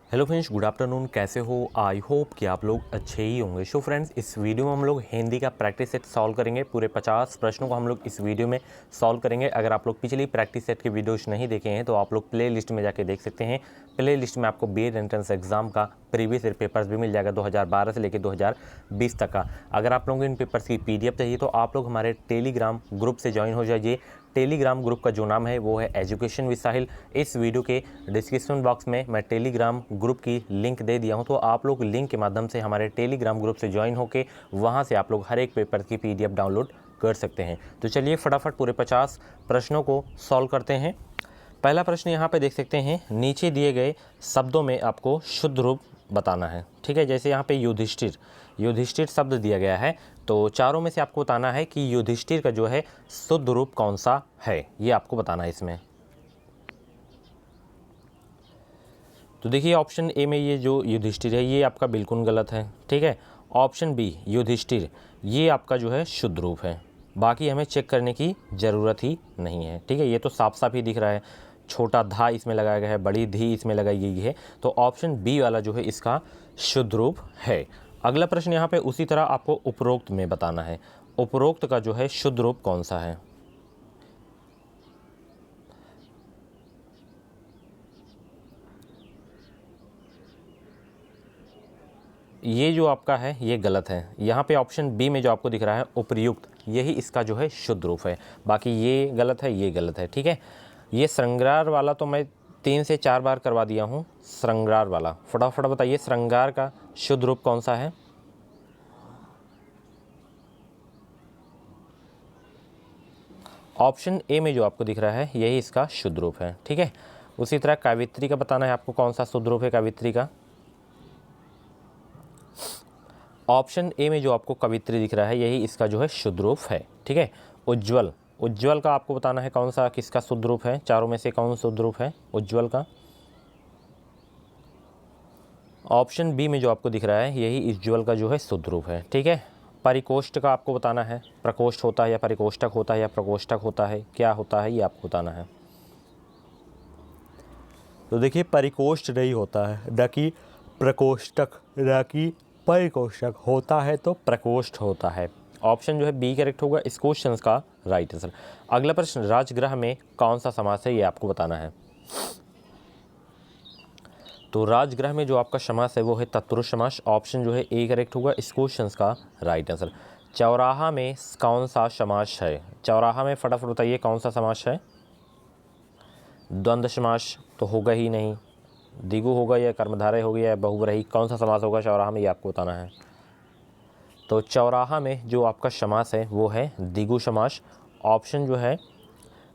Hello friends, good afternoon. कैसे हो? I hope कि आप लोग अच्छे ही होंगे। सो फ्रेंड्स, इस वीडियो में हम लोग हिंदी का प्रैक्टिस सेट सॉल्व करेंगे। पूरे 50 प्रश्नों को हम लोग इस वीडियो में सॉल्व करेंगे। अगर आप लोग पिछली प्रैक्टिस सेट के वीडियोस नहीं देखे हैं तो आप लोग प्ले लिस्ट में जाके देख सकते हैं। प्ले लिस्ट में आपको बीएड एंट्रेंस एग्जाम का प्रीवियस ईयर पेपर्स भी मिल जाएगा 2012 से लेकर 2020 तक का। अगर आप लोगों को इन पेपर्स की पीडीएफ चाहिए तो आप लोग हमारे टेलीग्राम ग्रुप से ज्वाइन हो जाइए। टेलीग्राम ग्रुप का जो नाम है वो है एजुकेशन विद साहिल। इस वीडियो के डिस्क्रिप्शन बॉक्स में मैं टेलीग्राम ग्रुप की लिंक दे दिया हूं, तो आप लोग लिंक के माध्यम से हमारे टेलीग्राम ग्रुप से ज्वाइन होकर वहां से आप लोग हर एक पेपर की पीडीएफ डाउनलोड कर सकते हैं। तो चलिए फटाफट पूरे 50 प्रश्नों को सॉल्व करते हैं। पहला प्रश्न यहाँ पे देख सकते हैं, नीचे दिए गए शब्दों में आपको शुद्ध रूप बताना है। ठीक है, जैसे यहाँ पे युधिष्ठिर युधिष्ठिर शब्द दिया गया है, तो चारों में से आपको बताना है कि युधिष्ठिर का जो है शुद्ध रूप कौन सा है, ये आपको बताना है इसमें। तो देखिए ऑप्शन ए में ये जो युधिष्ठिर है ये आपका बिल्कुल गलत है। ठीक है, ऑप्शन बी युधिष्ठिर ये आपका जो है शुद्ध रूप है। बाकी हमें चेक करने की ज़रूरत ही नहीं है। ठीक है, ये तो साफ साफ ही दिख रहा है, छोटा धा इसमें लगाया गया है, बड़ी धी इसमें लगाई गई है, तो ऑप्शन बी वाला जो है इसका शुद्ध रूप है। अगला प्रश्न यहाँ पे उसी तरह आपको उपरोक्त में बताना है, उपरोक्त का जो है शुद्ध रूप कौन सा है। ये जो आपका है ये गलत है। यहाँ पे ऑप्शन बी में जो आपको दिख रहा है उपर्युक्त, यही इसका जो है शुद्ध रूप है। बाकी ये गलत है, ये गलत है। ठीक है, ये श्रृंगार वाला तो मैं 3 से 4 बार करवा दिया हूँ। श्रृंगार वाला फटाफट बताइए, श्रृंगार का शुद्ध रूप कौन सा है। ऑप्शन ए में जो आपको दिख रहा है यही इसका शुद्ध रूप है। ठीक है, उसी तरह कावित्री का बताना है आपको कौन सा शुद्ध रूप है कावित्री का। ऑप्शन ए में जो आपको कवित्री दिख रहा है यही इसका जो है शुद्ध रूप है। ठीक है, उज्ज्वल उज्ज्वल का आपको बताना है कौन सा किसका शुद्ध रूप है, चारों में से कौन शुद्ध रूप है उज्ज्वल का। ऑप्शन बी में जो आपको दिख रहा है यही उज्ज्वल का जो है शुद्ध रूप है। ठीक है, परिकोष्ठ का आपको बताना है, प्रकोष्ठ होता है या परिकोष्ठक होता है या प्रकोष्ठक होता है, क्या होता है ये आपको बताना है। तो देखिए परिकोष्ठ नहीं होता है, न कि प्रकोष्ठक, न कि परिकोष्ठक होता है तो प्रकोष्ठ होता है। ऑप्शन जो है बी करेक्ट होगा इस क्वेश्चन का राइट आंसर। अगला प्रश्न, राजगृह में कौन सा समास है ये आपको बताना है। तो राजगृह में जो आपका समास है वो है तत्पुरुष समास। ऑप्शन जो है ए करेक्ट होगा इस क्वेश्चन का राइट आंसर। चौराहा में कौन सा समास है, चौराहा में फटाफट बताइए कौन सा समास है। द्वंद्व समास तो होगा ही नहीं, द्विगु होगा या कर्मधारय होगा या बहुब्रीहि, कौन सा समास होगा चौराहा में ये आपको बताना है। तो चौराहा में जो आपका समास है वो है द्विगु समास। ऑप्शन जो है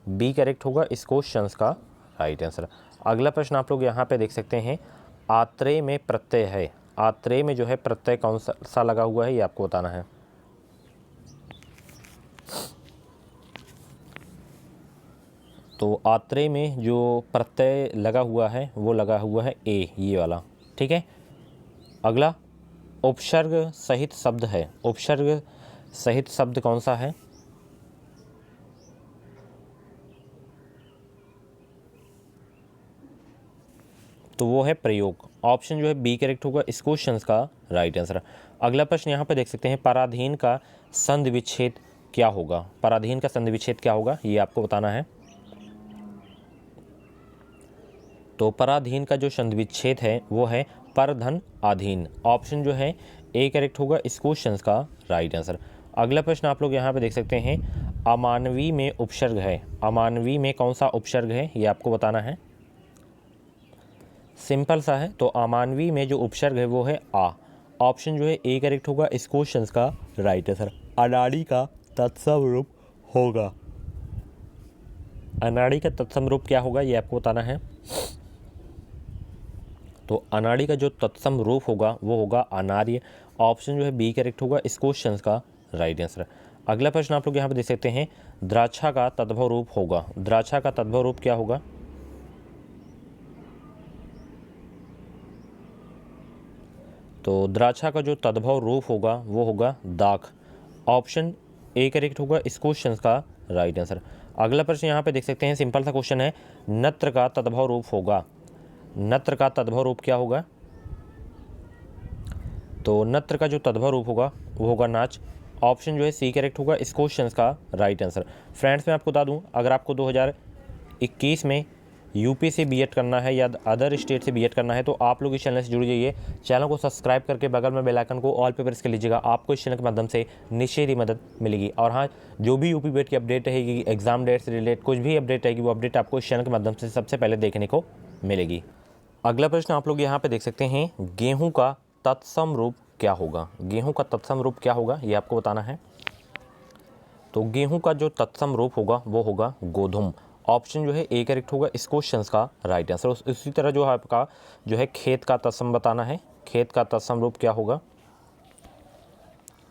बी करेक्ट होगा इस क्वेश्चन का राइट आंसर। अगला प्रश्न आप लोग यहाँ पे देख सकते हैं, आत्रेय में प्रत्यय है, आत्रेय में जो है प्रत्यय कौन सा लगा हुआ है ये आपको बताना है। तो आत्रेय में जो प्रत्यय लगा हुआ है वो लगा हुआ है ए, ये वाला। ठीक है, अगला उपसर्ग सहित शब्द है, उपसर्ग सहित शब्द कौन सा है। तो वो है प्रयोग। ऑप्शन जो है बी करेक्ट होगा इस क्वेश्चन का राइट आंसर। अगला प्रश्न यहाँ पे देख सकते हैं, पराधीन का संधि विच्छेद क्या होगा, पराधीन का संधि विच्छेद क्या होगा ये आपको बताना है। तो पराधीन का जो संधि विच्छेद है वो है परधन आधीन। ऑप्शन जो है ए करेक्ट होगा इस क्वेश्चन का राइट आंसर। अगला प्रश्न आप लोग यहाँ पे देख सकते हैं, अमानवी में उपसर्ग है, अमानवी में कौन सा उपसर्ग है ये आपको बताना है। सिंपल सा है, तो अमानवी में जो उपसर्ग है वो है आ। ऑप्शन जो है ए करेक्ट होगा इस क्वेश्चन का राइट आंसर। अनाड़ी का तत्सम रूप होगा, अनाड़ी का तत्सम रूप क्या होगा ये आपको बताना है। तो अनाड़ी का जो तत्सम रूप होगा वो होगा अनार्य। ऑप्शन जो है बी करेक्ट होगा इस क्वेश्चन का राइट आंसर। अगला प्रश्न आप लोग यहाँ पे देख सकते हैं, द्राक्षा का तद्भव रूप होगा, द्राक्षा का तद्भव रूप क्या होगा। तो द्राक्षा का जो तद्भव रूप होगा वो होगा दाख। ऑप्शन ए करेक्ट होगा इस क्वेश्चन का राइट आंसर। अगला प्रश्न यहाँ पे देख सकते हैं, सिंपल सा क्वेश्चन है, नत्र का तद्भव रूप होगा, नत्र का तद्भव रूप क्या होगा? तो नत्र का जो तद्भव रूप होगा वो होगा नाच। ऑप्शन जो है सी करेक्ट होगा इस क्वेश्चन का राइट आंसर। फ्रेंड्स मैं आपको बता दूं, अगर आपको 2021 में यूपी से बीएड करना है या अदर स्टेट से बीएड करना है तो आप लोग इस चैनल से जुड़ जाइए। चैनल को सब्सक्राइब करके बगल में बेल आइकन को ऑल पे प्रेस कर लीजिएगा। आपको इस चैनल के माध्यम से निश्चित ही मदद मिलेगी। और हाँ, जो भी यूपी बीएड की अपडेट रहेगी, एग्जाम डेट से रिलेटेड कुछ भी अपडेट रहेगी, वो अपडेट आपको इस चैनल के माध्यम से सबसे पहले देखने को मिलेगी। अगला प्रश्न आप लोग यहाँ पे देख सकते हैं, गेहूँ का तत्सम रूप क्या होगा? गेहूँ का तत्सम रूप क्या होगा ये आपको बताना है। तो गेहूं का जो तत्सम रूप होगा वो होगा गोधूम। ऑप्शन जो है ए करेक्ट होगा इस क्वेश्चन का राइट आंसर। उसी तरह जो है आपका जो है खेत का तत्सम बताना है। खेत का तत्सम रूप क्या होगा?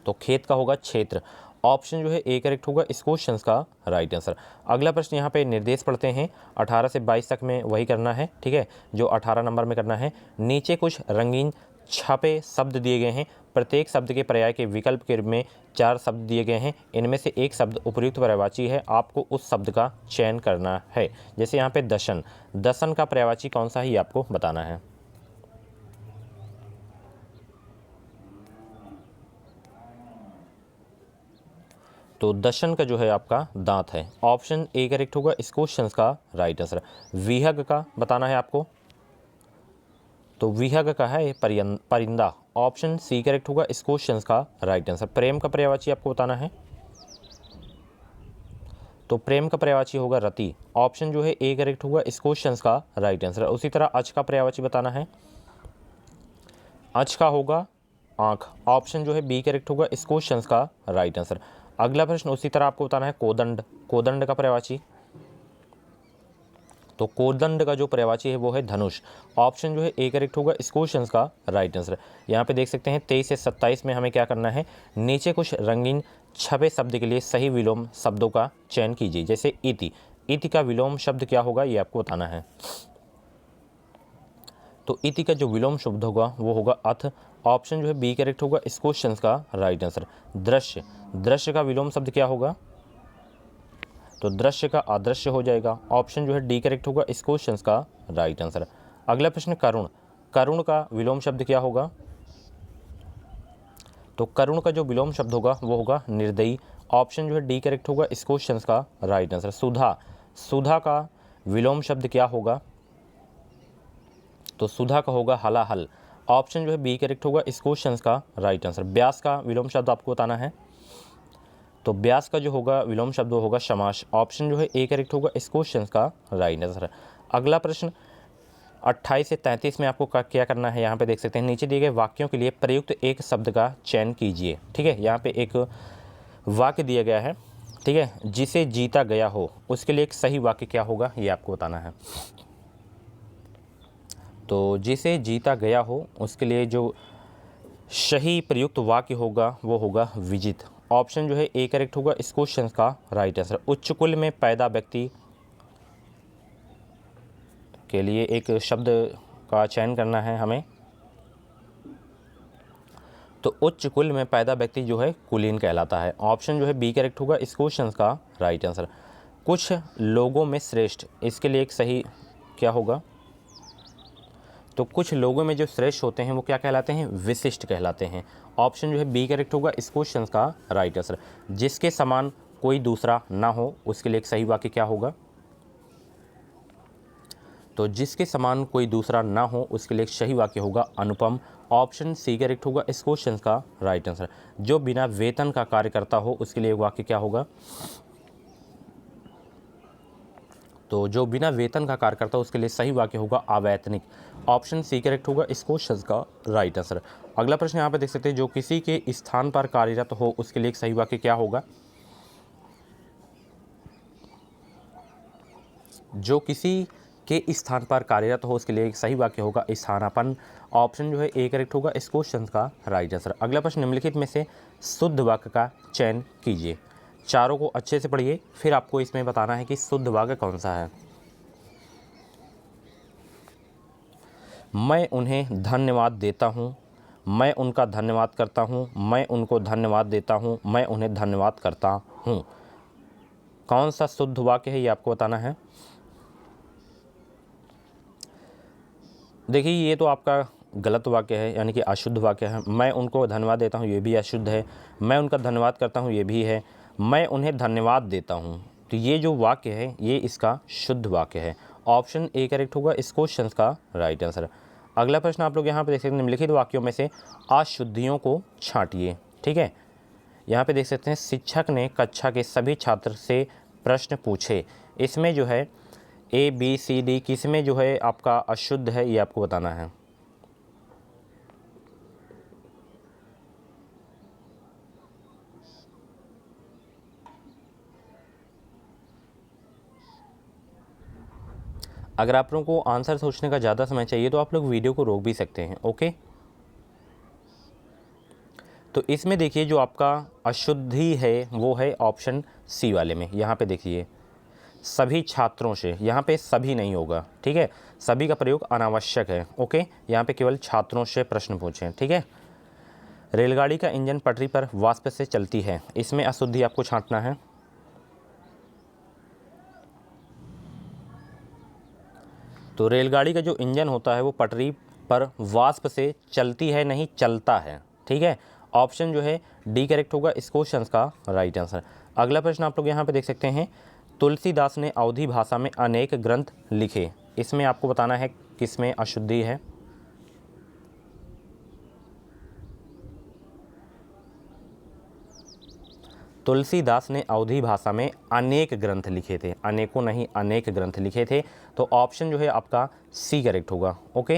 तो खेत का होगा क्षेत्र। ऑप्शन जो है ए करेक्ट होगा इस क्वेश्चन का राइट आंसर। अगला प्रश्न यहाँ पे निर्देश पढ़ते हैं, 18 से 22 तक में वही करना है, ठीक है, जो 18 नंबर में करना है। नीचे कुछ रंगीन छपे शब्द दिए गए हैं। प्रत्येक शब्द के पर्याय के विकल्प के रूप में 4 शब्द दिए गए हैं। इनमें से एक शब्द उपयुक्त पर्यायवाची है, आपको उस शब्द का चयन करना है। जैसे यहाँ पे दशन, दशन का पर्यायवाची कौन सा है ये आपको बताना है। तो दशन का जो है आपका दांत है। ऑप्शन ए करेक्ट होगा इस क्वेश्चन का राइट आंसर। विहग का बताना है आपको। तो विहग का है परिंदा। ऑप्शन सी करेक्ट होगा इस क्वेश्चन का राइट आंसर। प्रेम का पर्यायवाची आपको बताना है। तो प्रेम का पर्यायवाची होगा रति। ऑप्शन जो है ए करेक्ट होगा इस क्वेश्चन का राइट आंसर। उसी तरह अच का पर्यायवाची बताना है। अच का होगा आंख। ऑप्शन जो है बी करेक्ट होगा इस क्वेश्चन का राइट आंसर। अगला प्रश्न उसी तरह आपको बताना है कोदंड। कोदंड का पर्यायवाची, तो कोदंड का जो पर्यायवाची है वो है धनुष। ऑप्शन जो है ए करेक्ट होगा इस क्वेश्चन का राइट आंसर। यहाँ पे देख सकते हैं 23 से 27 में हमें क्या करना है, नीचे कुछ रंगीन छपे शब्द के लिए सही विलोम शब्दों का चयन कीजिए। जैसे इति, इति का विलोम शब्द क्या होगा ये आपको बताना है। तो इति का जो विलोम शब्द होगा वो होगा अथ। ऑप्शन जो है बी करेक्ट होगा इस क्वेश्चन का राइट आंसर। दृश्य, दृश्य का विलोम शब्द क्या होगा? तो दृश्य का अदृश्य हो जाएगा। ऑप्शन जो है डी करेक्ट होगा इस क्वेश्चन का राइट आंसर। अगला प्रश्न करुण, करुण का विलोम शब्द क्या होगा? तो करुण का जो विलोम शब्द होगा वो होगा निर्दयी। ऑप्शन जो है डी करेक्ट होगा इस क्वेश्चन का राइट आंसर। सुधा, सुधा का विलोम शब्द क्या होगा? तो सुधा का होगा हलाहल। ऑप्शन जो है बी करेक्ट होगा इस क्वेश्चन का राइट आंसर। व्यास का विलोम शब्द आपको बताना है। तो व्यास का जो होगा विलोम शब्द वो होगा समास। ऑप्शन जो है ए करेक्ट होगा इस क्वेश्चन का राइट आंसर। अगला प्रश्न 28 से 33 में आपको क्या करना है, यहाँ पे देख सकते हैं नीचे दिए गए वाक्यों के लिए प्रयुक्त एक शब्द का चयन कीजिए। ठीक है, यहाँ पे एक वाक्य दिया गया है, ठीक है, जिसे जीता गया हो, उसके लिए एक सही वाक्य क्या होगा ये आपको बताना है। तो जिसे जीता गया हो उसके लिए जो सही प्रयुक्त वाक्य होगा वो होगा विजित। ऑप्शन जो है ए करेक्ट होगा इस क्वेश्चन का राइट आंसर। उच्च कुल में पैदा व्यक्ति के लिए एक शब्द का चयन करना है हमें। तो उच्च कुल में पैदा व्यक्ति जो है कुलीन कहलाता है। ऑप्शन जो है बी करेक्ट होगा इस क्वेश्चन का राइट आंसर। कुछ लोगों में श्रेष्ठ, इसके लिए एक सही क्या होगा? तो कुछ लोगों में जो श्रेष्ठ होते हैं वो क्या कहलाते हैं? विशिष्ट कहलाते हैं। ऑप्शन जो है बी करेक्ट होगा इस क्वेश्चन का राइट आंसर। जिसके समान कोई दूसरा ना हो उसके लिए एक सही वाक्य क्या होगा? तो जिसके समान कोई दूसरा ना हो उसके लिए एक सही वाक्य होगा अनुपम। ऑप्शन सी करेक्ट होगा इस क्वेश्चन का राइट आंसर। जो बिना वेतन का कार्य करता हो उसके लिए वाक्य क्या होगा? तो जो बिना वेतन का कार्य करता है उसके लिए सही वाक्य होगा अवैतनिक। ऑप्शन सी करेक्ट होगा इस क्वेश्चन का राइट आंसर। अगला प्रश्न यहाँ पे देख सकते हैं, जो किसी के स्थान पर कार्यरत हो उसके लिए एक सही वाक्य क्या होगा? जो किसी के स्थान पर कार्यरत हो उसके लिए एक सही वाक्य होगा स्थानापन्न। ऑप्शन जो है ए करेक्ट होगा इस क्वेश्चन का राइट आंसर। अगला प्रश्न, निम्नलिखित में से शुद्ध वाक्य का चयन कीजिए। चारों को अच्छे से पढ़िए, फिर आपको इसमें बताना है कि शुद्ध वाक्य कौन सा है। मैं उन्हें धन्यवाद देता हूँ, मैं उनका धन्यवाद करता हूँ, मैं उनको धन्यवाद देता हूँ, मैं उन्हें धन्यवाद करता हूँ। कौन सा शुद्ध वाक्य है ये आपको बताना है। देखिए ये तो आपका गलत वाक्य है, यानी कि अशुद्ध वाक्य है। मैं उनको धन्यवाद देता हूँ, ये भी अशुद्ध है। मैं उनका धन्यवाद करता हूँ, ये भी है। मैं उन्हें धन्यवाद देता हूँ, तो ये जो वाक्य है ये इसका शुद्ध वाक्य है। ऑप्शन ए करेक्ट होगा इस क्वेश्चन का राइट आंसर। अगला प्रश्न आप लोग यहाँ पे देख सकते हैं, निम्नलिखित वाक्यों में से अशुद्धियों को छांटिए। ठीक है, यहाँ पे देख सकते हैं शिक्षक ने कक्षा के सभी छात्र से प्रश्न पूछे। इसमें जो है ए बी सी डी किस में जो है आपका अशुद्ध है, ये आपको बताना है। अगर आप लोगों को आंसर सोचने का ज़्यादा समय चाहिए तो आप लोग वीडियो को रोक भी सकते हैं। ओके, तो इसमें देखिए जो आपका अशुद्धि है वो है ऑप्शन सी वाले में। यहाँ पे देखिए सभी छात्रों से, यहाँ पे सभी नहीं होगा। ठीक है, सभी का प्रयोग अनावश्यक है। ओके, यहाँ पे केवल छात्रों से प्रश्न पूछें। ठीक है, रेलगाड़ी का इंजन पटरी पर वाष्प से चलती है, इसमें अशुद्धि आपको छांटना है। तो रेलगाड़ी का जो इंजन होता है वो पटरी पर वाष्प से चलती है, नहीं चलता है। ठीक है, ऑप्शन जो है डी करेक्ट होगा इस क्वेश्चन का राइट आंसर। अगला प्रश्न आप लोग यहाँ पे देख सकते हैं, तुलसीदास ने अवधी भाषा में अनेक ग्रंथ लिखे। इसमें आपको बताना है किसमें अशुद्धि है। तुलसीदास ने अवधी भाषा में अनेक ग्रंथ लिखे थे, अनेकों नहीं अनेक ग्रंथ लिखे थे। तो ऑप्शन जो है आपका सी करेक्ट होगा। ओके,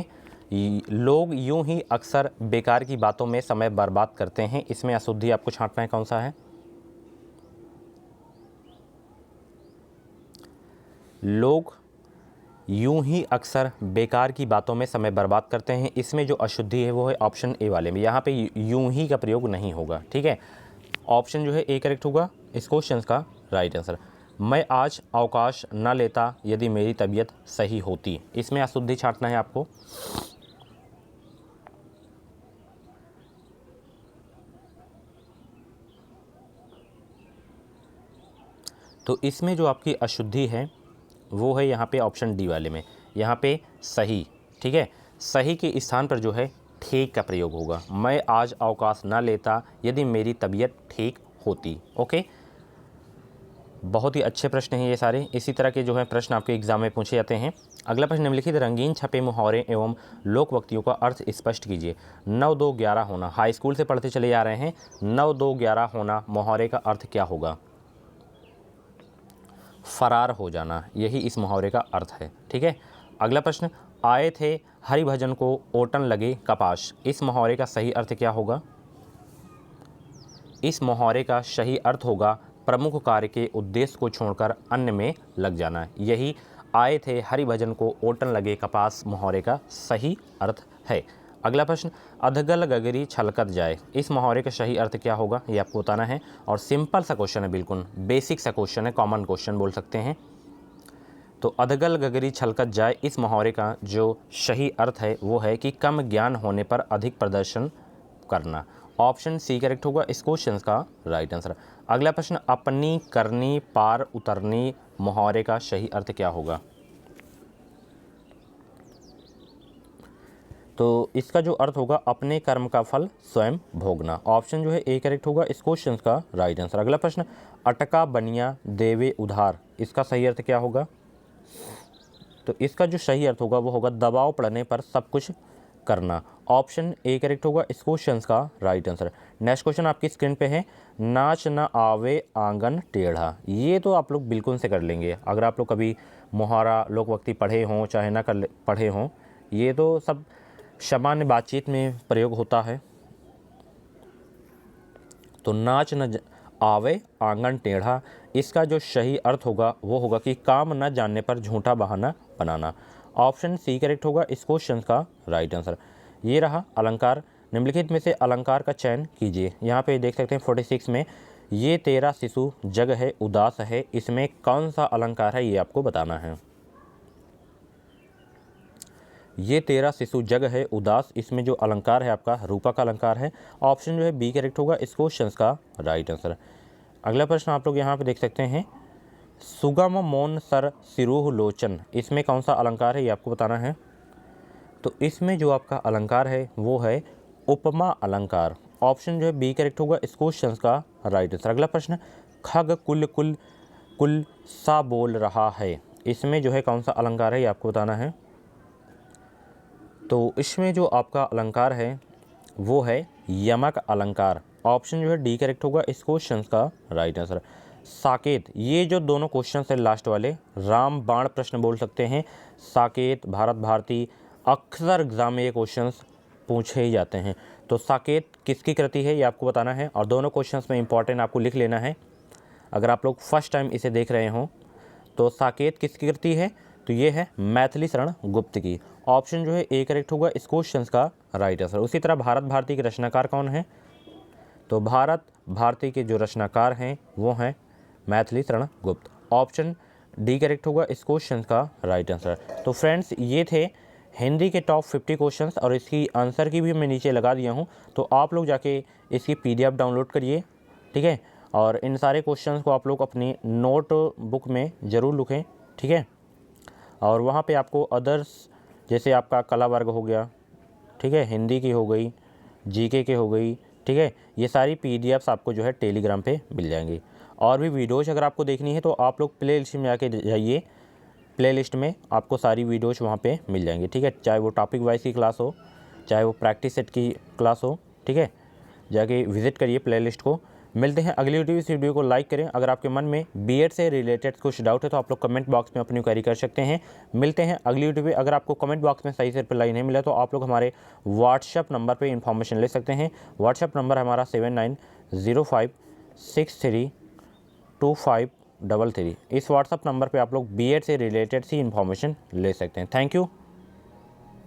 लोग यूं ही अक्सर बेकार की बातों में समय बर्बाद करते हैं, इसमें अशुद्धि आपको छांटना है, कौन सा है। लोग यूं ही अक्सर बेकार की बातों में समय बर्बाद करते हैं, इसमें जो अशुद्धि है वो है ऑप्शन ए वाले में। यहाँ पे यूं ही का प्रयोग नहीं होगा। ठीक है, ऑप्शन जो है ए करेक्ट होगा इस क्वेश्चन का राइट आंसर। मैं आज अवकाश न लेता यदि मेरी तबीयत सही होती, इसमें अशुद्धि छांटना है आपको। तो इसमें जो आपकी अशुद्धि है वो है यहाँ पे ऑप्शन डी वाले में, यहाँ पे सही। ठीक है, सही के स्थान पर जो है ठीक का प्रयोग होगा। मैं आज अवकाश ना लेता यदि मेरी तबीयत ठीक होती। ओके, बहुत ही अच्छे प्रश्न हैं ये सारे। इसी तरह के जो है प्रश्न आपके एग्जाम में पूछे जाते हैं। अगला प्रश्न, निम्नलिखित रंगीन छपे मुहावरे एवं लोकवक्तियों का अर्थ स्पष्ट कीजिए। 9 2 11 होना, हाई स्कूल से पढ़ते चले जा रहे हैं। 9 2 11 होना मुहावरे का अर्थ क्या होगा। फरार हो जाना, यही इस मुहावरे का अर्थ है। ठीक है, अगला प्रश्न, आए थे हरिभजन को ओटन लगे कपाश, इस मुहावरे का सही अर्थ क्या होगा। इस मुहावरे का सही अर्थ होगा प्रमुख कार्य के उद्देश्य को छोड़कर अन्य में लग जाना। यही आए थे हरिभजन को ओटन लगे कपास मुहावरे का सही अर्थ है। अगला प्रश्न, अधगल गगरी छलकत जाए, इस मुहावरे का सही अर्थ क्या होगा, ये आपको बताना है। और सिंपल सा क्वेश्चन है, बिल्कुल बेसिक सा क्वेश्चन है, कॉमन क्वेश्चन बोल सकते हैं। तो अधगल गगरी छलकत जाए, इस मुहावरे का जो सही अर्थ है वो है कि कम ज्ञान होने पर अधिक प्रदर्शन करना। ऑप्शन सी करेक्ट होगा इस क्वेश्चन का राइट आंसर। अगला प्रश्न, अपनी करनी पार उतरनी मुहावरे का सही अर्थ क्या होगा। तो इसका जो अर्थ होगा अपने कर्म का फल स्वयं भोगना। ऑप्शन जो है ए करेक्ट होगा इस क्वेश्चन का राइट आंसर। अगला प्रश्न, अटका बनिया देवे उधार, इसका सही अर्थ क्या होगा। तो इसका जो सही अर्थ होगा वो होगा दबाव पड़ने पर सब कुछ करना। ऑप्शन ए करेक्ट होगा इस क्वेश्चन का राइट आंसर। नेक्स्ट क्वेश्चन आपकी स्क्रीन पे है, नाच न आवे आंगन टेढ़ा, ये तो आप लोग बिल्कुल से कर लेंगे। अगर आप लोग कभी मुहावरा लोकवक्ति पढ़े हों चाहे ना कर पढ़े हों, ये तो सब सामान्य बातचीत में प्रयोग होता है। तो नाच न आवे आंगन टेढ़ा, इसका जो सही अर्थ होगा वो होगा कि काम न जानने पर झूठा बहाना बनाना। ऑप्शन सी करेक्ट होगा इस क्वेश्चन का राइट आंसर। ये रहा अलंकार, निम्नलिखित में से अलंकार का चयन कीजिए। यहाँ पे देख सकते हैं 46 में, ये तेरा शिशु जग है उदास है, इसमें कौन सा अलंकार है ये आपको बताना है। ये तेरा शिशु जग है उदास, इसमें जो अलंकार है आपका रूपक अलंकार है। ऑप्शन जो है बी करेक्ट होगा इस क्वेश्चन का राइट आंसर। अगला प्रश्न आप लोग यहाँ पे देख सकते हैं, सुगम मौन सर सिरोह लोचन, इसमें कौन सा अलंकार है ये आपको बताना है। तो इसमें जो आपका अलंकार है वो है उपमा अलंकार। ऑप्शन जो है बी करेक्ट होगा इस क्वेश्चन का राइट आंसर। अगला प्रश्न, खग कुल कुल कुल सा बोल रहा है, इसमें जो है कौन सा अलंकार है ये आपको बताना है। तो इसमें जो आपका अलंकार है वो है यमक अलंकार। ऑप्शन जो है डी करेक्ट होगा इस क्वेश्चन का राइट आंसर। साकेत, ये जो दोनों क्वेश्चन है लास्ट वाले राम बाण प्रश्न बोल सकते हैं। साकेत, भारत भारती, अक्सर एग्जाम में ये क्वेश्चन पूछे ही जाते हैं। तो साकेत किसकी कृति है ये आपको बताना है और दोनों क्वेश्चंस में इंपॉर्टेंट आपको लिख लेना है। अगर आप लोग फर्स्ट टाइम इसे देख रहे हो तो साकेत किसकी कृति है, तो ये है मैथिली शरण गुप्त की। ऑप्शन जो है ए करेक्ट होगा इस क्वेश्चन का राइट आंसर। उसी तरह भारत भारती के रचनाकार कौन है, तो भारत भारती के जो रचनाकार हैं वो हैं Maithili Sharan Gupt. Option D correct होगा इस क्वेश्चन का राइट आंसर। तो फ्रेंड्स ये थे हिंदी के टॉप 50 क्वेश्चंस और इसकी आंसर की भी मैं नीचे लगा दिया हूँ, तो आप लोग जाके इसकी PDF डाउनलोड करिए, ठीक है। और इन सारे क्वेश्चंस को आप लोग अपनी नोट बुक में ज़रूर लिखें, ठीक है। और वहाँ पे आपको अदर्स जैसे आपका कला वर्ग हो गया, ठीक है, हिंदी की हो गई, GK के हो गई, ठीक है, ये सारी PDFs आपको जो है टेलीग्राम पे मिल जाएंगी। और भी वीडियोज़ अगर आपको देखनी है तो आप लोग प्ले लिस्ट में आके जाइए, प्ले लिस्ट में आपको सारी वीडियोज़ वहाँ पे मिल जाएंगी, ठीक है। चाहे वो टॉपिक वाइज की क्लास हो, चाहे वो प्रैक्टिस सेट की क्लास हो, ठीक है, जाके विजिट करिए प्ले लिस्ट को। मिलते हैं अगली वीडियो। इस वीडियो को लाइक करें। अगर आपके मन में BEd से रिलेटेड कुछ डाउट है तो आप लोग कमेंट बॉक्स में अपनी क्वेरी कर सकते हैं। मिलते हैं अगली वीडियो पे। अगर आपको कमेंट बॉक्स में सही से रिप्लाई नहीं मिला तो आप लोग हमारे व्हाट्सएप नंबर पे इन्फॉर्मेशन ले सकते हैं। व्हाट्सएप नंबर हमारा 7905632533। इस व्हाट्सएप नंबर पर आप लोग BEd से रिलेटेड सी इन्फॉर्मेशन ले सकते हैं। Thank you.